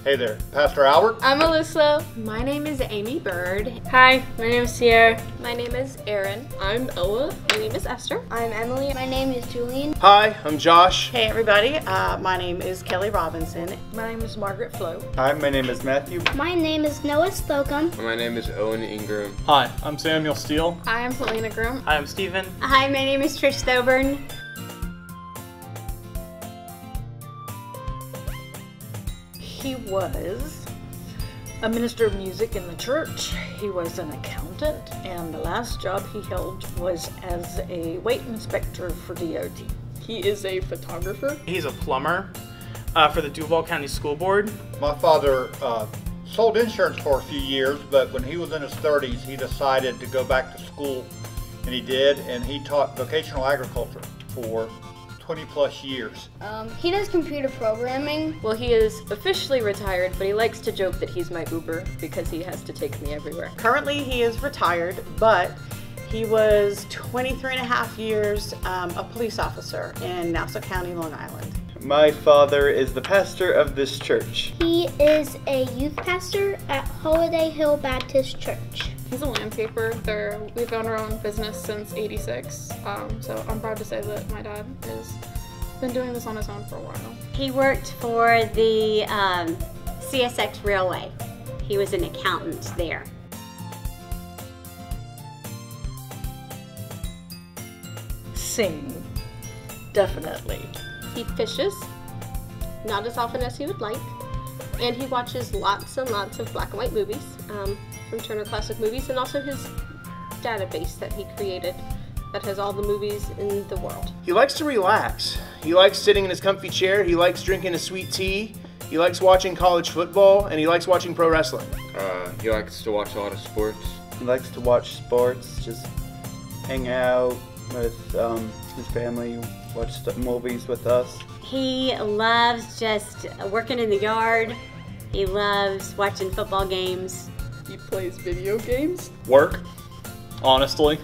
Hey there, Pastor Albert. I'm Alyssa. My name is Amy Bird. Hi, my name is Sierra. My name is Erin. I'm Ella. My name is Esther. I'm Emily. My name is Julian. Hi, I'm Josh. Hey everybody, my name is Kelly Robinson. My name is Margaret Flo. Hi, my name is Matthew. My name is Noah Slocum. My name is Owen Ingram. Hi, I'm Samuel Steele. I am Selena Groom. Hi, I'm Steven. Hi, my name is Trish Thoburn. He was a minister of music in the church. He was an accountant, and the last job he held was as a weight inspector for DOT. He is a photographer. He's a plumber for the Duval County School Board. My father sold insurance for a few years, but when he was in his 30s, he decided to go back to school, and he did, and he taught vocational agriculture for 20 plus years. He does computer programming. Well, he is officially retired, but he likes to joke that he's my Uber because he has to take me everywhere. Currently he is retired, but he was 23 and a half years a police officer in Nassau County, Long Island. My father is the pastor of this church. He is a youth pastor at Holiday Hill Baptist Church. He's a landscaper. We've owned our own business since '86, so I'm proud to say that my dad has been doing this on his own for a while. He worked for the CSX Railway. He was an accountant there. Sing, definitely. He fishes, not as often as he would like, and he watches lots and lots of black and white movies from Turner Classic Movies, and also his database that he created that has all the movies in the world. He likes to relax. He likes sitting in his comfy chair. He likes drinking a sweet tea. He likes watching college football, and he likes watching pro wrestling. He likes to watch a lot of sports. He likes to watch sports, just hang out with his family, watch movies with us. He loves just working in the yard. He loves watching football games. He plays video games. Work, honestly.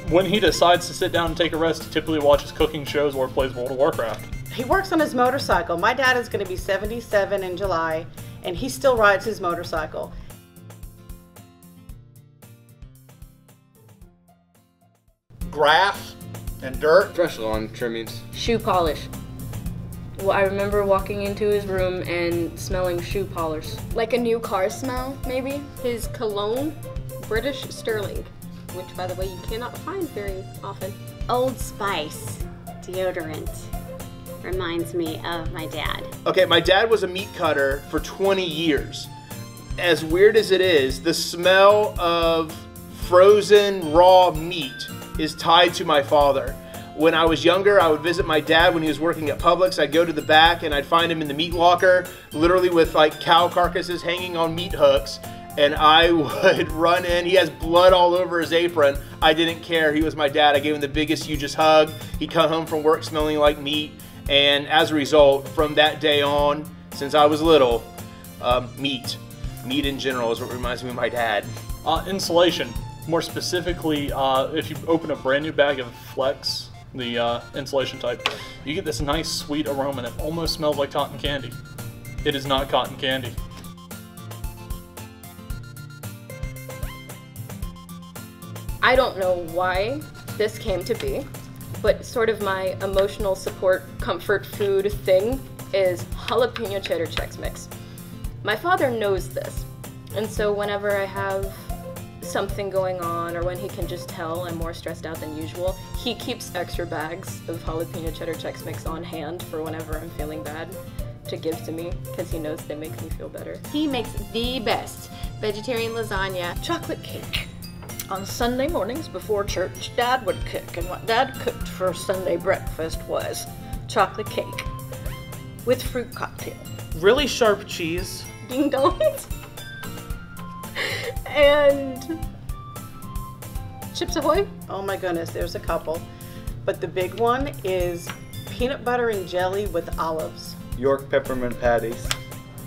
When he decides to sit down and take a rest, he typically watches cooking shows or plays World of Warcraft. He works on his motorcycle. My dad is going to be 77 in July, and he still rides his motorcycle. Grass and dirt. Fresh lawn trimmings. Shoe polish. Well, I remember walking into his room and smelling shoe polish. Like a new car smell, maybe? His cologne, British Sterling, which, by the way, you cannot find very often. Old Spice deodorant reminds me of my dad. Okay, my dad was a meat cutter for 20 years. As weird as it is, the smell of frozen raw meat is tied to my father. When I was younger, I would visit my dad when he was working at Publix. I'd go to the back and I'd find him in the meat locker, literally with like cow carcasses hanging on meat hooks. And I would run in. He has blood all over his apron. I didn't care. He was my dad. I gave him the biggest, hugest hug. He'd come home from work smelling like meat. And as a result, from that day on, since I was little, meat. Meat in general is what reminds me of my dad. Insulation. More specifically, if you open a brand new bag of Flex, the insulation type, you get this nice sweet aroma and it almost smells like cotton candy. It is not cotton candy. I don't know why this came to be, but sort of my emotional support comfort food thing is jalapeno cheddar Chex Mix. My father knows this, and so whenever I have something going on or when he can just tell I'm more stressed out than usual, he keeps extra bags of jalapeno cheddar Chex Mix on hand for whenever I'm feeling bad to give to me because he knows they make me feel better. He makes the best vegetarian lasagna. Chocolate cake. On Sunday mornings before church, Dad would cook, and what Dad cooked for Sunday breakfast was chocolate cake with fruit cocktail. Really sharp cheese. Ding dongs. And Chips Ahoy. Oh my goodness, there's a couple. But the big one is peanut butter and jelly with olives. York peppermint patties.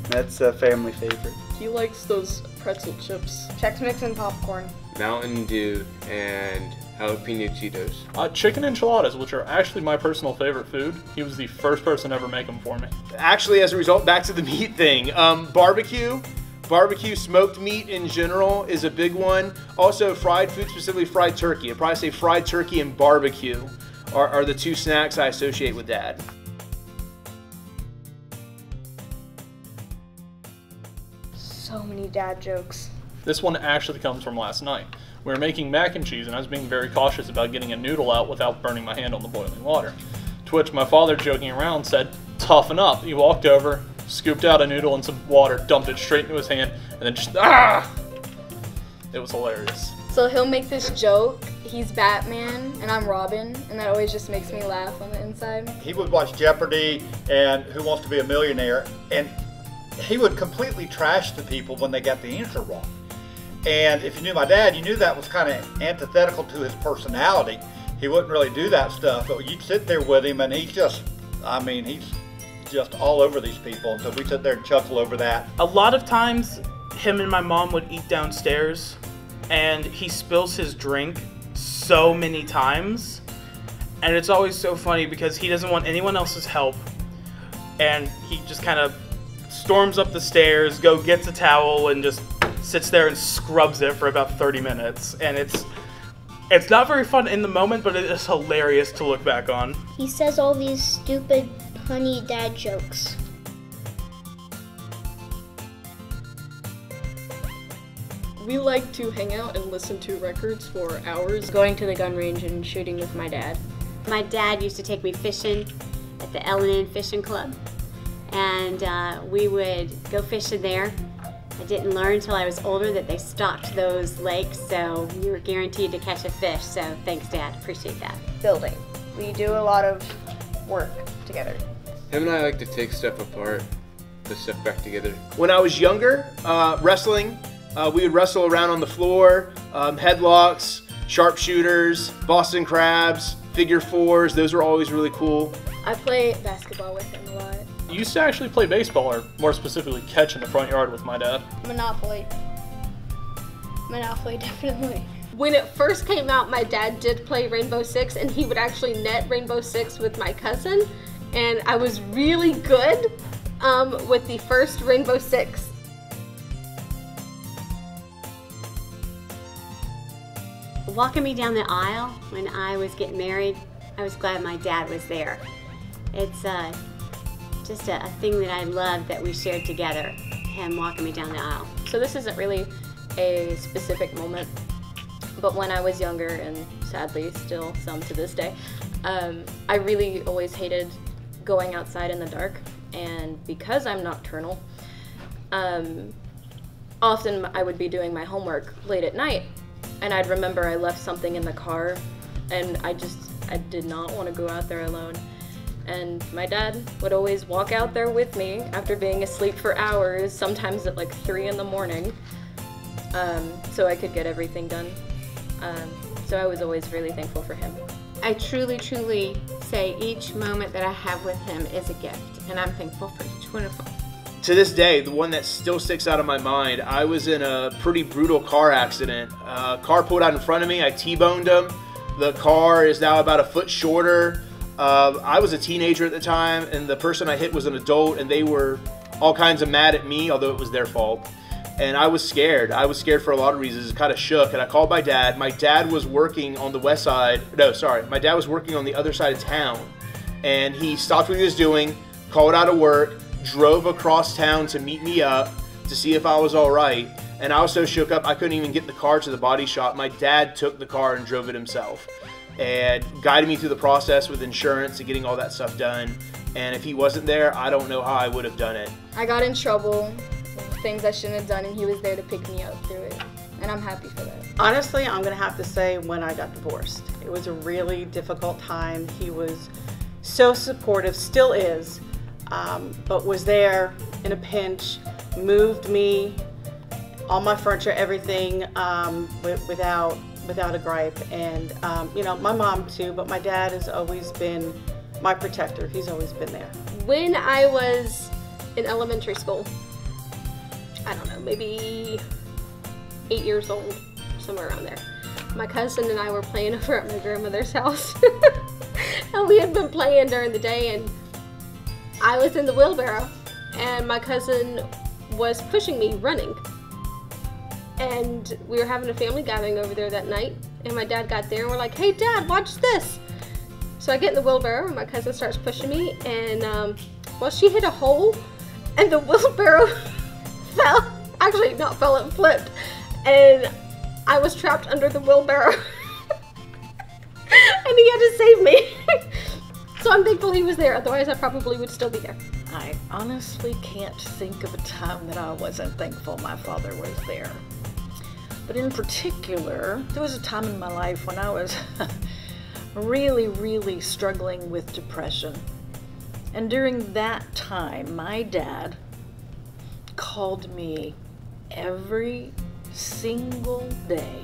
That's a family favorite. He likes those pretzel chips. Chex Mix and popcorn. Mountain Dew and Jalapeno Cheetos. Chicken enchiladas, which are actually my personal favorite food. He was the first person to ever make them for me. Actually, as a result, back to the meat thing. Barbecue, smoked meat in general is a big one. Also, fried food, specifically fried turkey. I'd probably say fried turkey and barbecue are the two snacks I associate with Dad. So many dad jokes. This one actually comes from last night. We were making mac and cheese, and I was being very cautious about getting a noodle out without burning my hand on the boiling water. To which my father, joking around, said, "Toughen up." He walked over, scooped out a noodle and some water, dumped it straight into his hand, and then just, ah! It was hilarious. So he'll make this joke, he's Batman and I'm Robin, and that always just makes me laugh on the inside. He would watch Jeopardy and Who Wants to Be a Millionaire, and he would completely trash the people when they got the answer wrong. And if you knew my dad, you knew that was kind of antithetical to his personality. He wouldn't really do that stuff, but you'd sit there with him and he's just, I mean, he's just all over these people. And so we sit there and chuckle over that. A lot of times, him and my mom would eat downstairs, and he spills his drink so many times. And it's always so funny because he doesn't want anyone else's help. And he just kind of storms up the stairs, gets a towel, and just sits there and scrubs it for about 30 minutes. And it's not very fun in the moment, but it is hilarious to look back on. He says all these stupid honey dad jokes. We like to hang out and listen to records for hours. Going to the gun range and shooting with my dad. My dad used to take me fishing at the L&N Fishing Club, and we would go fishing there. I didn't learn until I was older that they stocked those lakes, so you were guaranteed to catch a fish. So thanks, Dad. Appreciate that. Building. We do a lot of work together. Him and I like to take stuff apart, put stuff back together. When I was younger, wrestling, we would wrestle around on the floor, headlocks, sharpshooters, Boston crabs, figure fours. Those were always really cool. I play basketball with him a lot. I used to actually play baseball, or more specifically catch in the front yard with my dad. Monopoly. Monopoly, definitely. When it first came out, my dad did play Rainbow Six, and he would actually net Rainbow Six with my cousin, and I was really good with the first Rainbow Six. Walking me down the aisle when I was getting married, I was glad my dad was there. It's just a thing that I love that we shared together, him walking me down the aisle. So this isn't really a specific moment, but when I was younger, and sadly still some to this day, I really always hated going outside in the dark. And because I'm nocturnal, often I would be doing my homework late at night, and I'd remember I left something in the car, and I did not want to go out there alone. And my dad would always walk out there with me after being asleep for hours, sometimes at like 3 in the morning, so I could get everything done. So I was always really thankful for him. I truly, truly say each moment that I have with him is a gift, and I'm thankful for each one of them. To this day, the one that still sticks out of my mind, I was in a pretty brutal car accident. Car pulled out in front of me, I T-boned him. The car is now about a foot shorter. I was a teenager at the time, and the person I hit was an adult, and they were all kinds of mad at me, although it was their fault. And I was scared. I was scared for a lot of reasons. Kind of shook, and I called my dad. My dad was working on the west side. No, sorry. My dad was working on the other side of town, and he stopped what he was doing, called out of work, drove across town to meet me up to see if I was all right. And I was so shook up, I couldn't even get the car to the body shop. My dad took the car and drove it himself, and guided me through the process with insurance and getting all that stuff done. And if he wasn't there, I don't know how I would have done it. I got in trouble, things I shouldn't have done, and he was there to pick me up through it. And I'm happy for that. Honestly, I'm gonna have to say when I got divorced. It was a really difficult time. He was so supportive, still is, but was there in a pinch, moved me, all my furniture, everything, without a gripe. And you know, my mom too, but my dad has always been my protector. He's always been there. When I was in elementary school, I don't know, maybe 8 years old, somewhere around there, my cousin and I were playing over at my grandmother's house. And we had been playing during the day, and I was in the wheelbarrow, and my cousin was pushing me running. And we were having a family gathering over there that night, and my dad got there and we're like, "Hey Dad, watch this." So I get in the wheelbarrow and my cousin starts pushing me, and well, she hit a hole and the wheelbarrow fell. Actually, not fell, it flipped. And I was trapped under the wheelbarrow. And he had to save me. So I'm thankful he was there, otherwise I probably would still be there. I honestly can't think of a time that I wasn't thankful my father was there. But in particular, there was a time in my life when I was really struggling with depression. And during that time, my dad called me every single day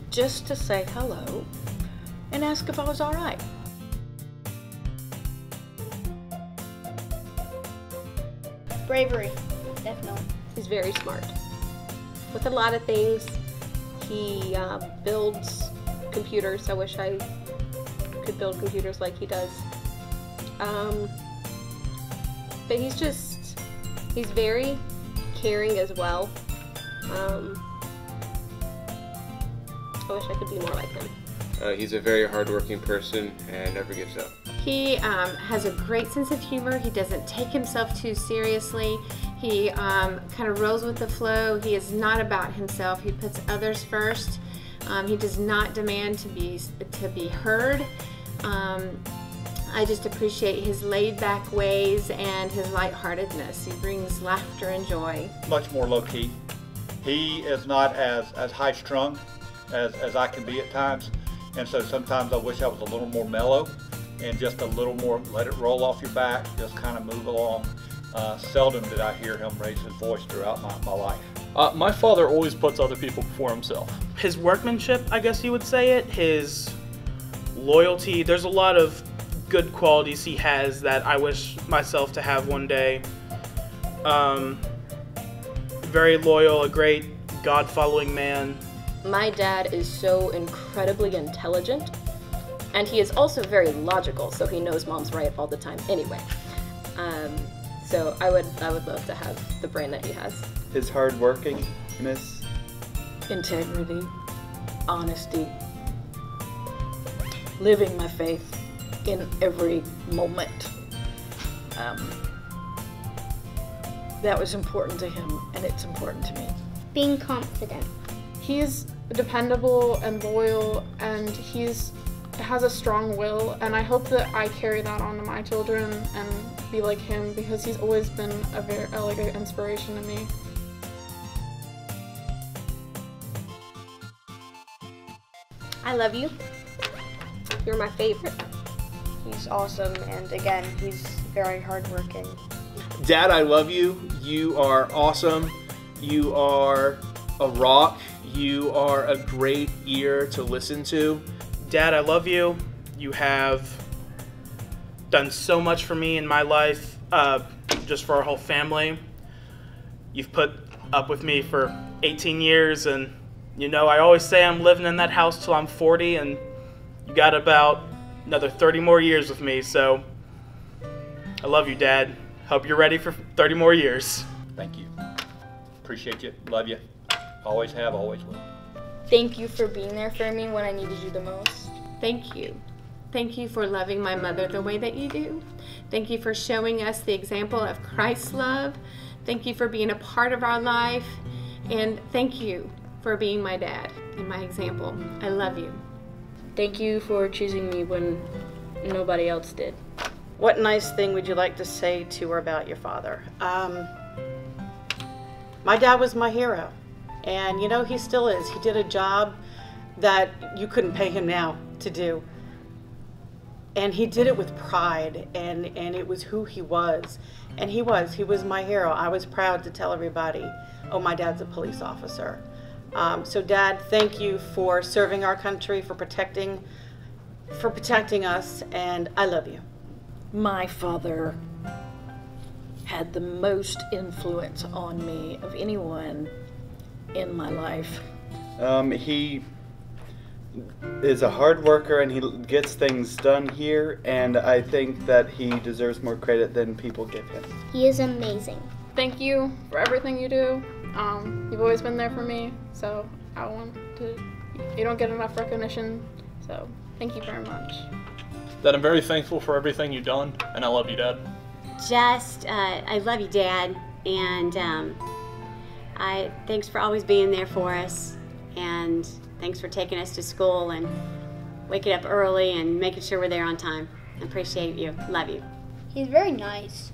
just to say hello and ask if I was all right. Bravery, definitely. He's very smart. With a lot of things, he builds computers. I wish I could build computers like he does. But he's very caring as well. I wish I could be more like him. He's a very hardworking person and never gives up. He has a great sense of humor. He doesn't take himself too seriously. He kind of rolls with the flow. He is not about himself. He puts others first. He does not demand to be heard. I just appreciate his laid-back ways and his lightheartedness. He brings laughter and joy. Much more low-key. He is not as high-strung as I can be at times, and so sometimes I wish I was a little more mellow and just a little more let it roll off your back, just kind of move along. Seldom did I hear him raise his voice throughout my life. My father always puts other people before himself. His workmanship, I guess you would say it, his loyalty, there's a lot of good qualities he has that I wish myself to have one day. Very loyal, a great God-following man. My dad is so incredibly intelligent, and he is also very logical, so he knows mom's right all the time anyway. So I would love to have the brain that he has. His hardworkingness, Integrity, honesty, living my faith in every moment. That was important to him, and it's important to me. Being confident. He's dependable and loyal, and has a strong will, and I hope that I carry that on to my children and be like him, because he's always been like an inspiration to me. I love you. You're my favorite. He's awesome, and again, he's very hardworking. Dad, I love you. You are awesome. You are a rock. You are a great ear to listen to. Dad, I love you. You have done so much for me in my life, just for our whole family. You've put up with me for 18 years, and you know, I always say I'm living in that house till I'm 40, and you got about another 30 more years with me, so I love you, Dad. Hope you're ready for 30 more years. Thank you. Appreciate you. Love you. Always have, always will. Thank you for being there for me when I needed you the most. Thank you. Thank you for loving my mother the way that you do. Thank you for showing us the example of Christ's love. Thank you for being a part of our life. And thank you for being my dad and my example. I love you. Thank you for choosing me when nobody else did. What nice thing would you like to say to or about your father? My dad was my hero, and you know, he still is. He did a job that you couldn't pay him now to do, and he did it with pride, and it was who he was, and he was my hero. I was proud to tell everybody, oh, my dad's a police officer. So Dad, thank you for serving our country, for protecting us, and I love you. My father had the most influence on me of anyone in my life. He is a hard worker and he gets things done here, and I think that he deserves more credit than people give him. He is amazing. Thank you for everything you do. You've always been there for me, so you don't get enough recognition, so thank you very much. Dad, I'm very thankful for everything you've done, and I love you, Dad. I love you, Dad, and thanks for always being there for us, and thanks for taking us to school and waking up early and making sure we're there on time. I appreciate you. Love you. He's very nice.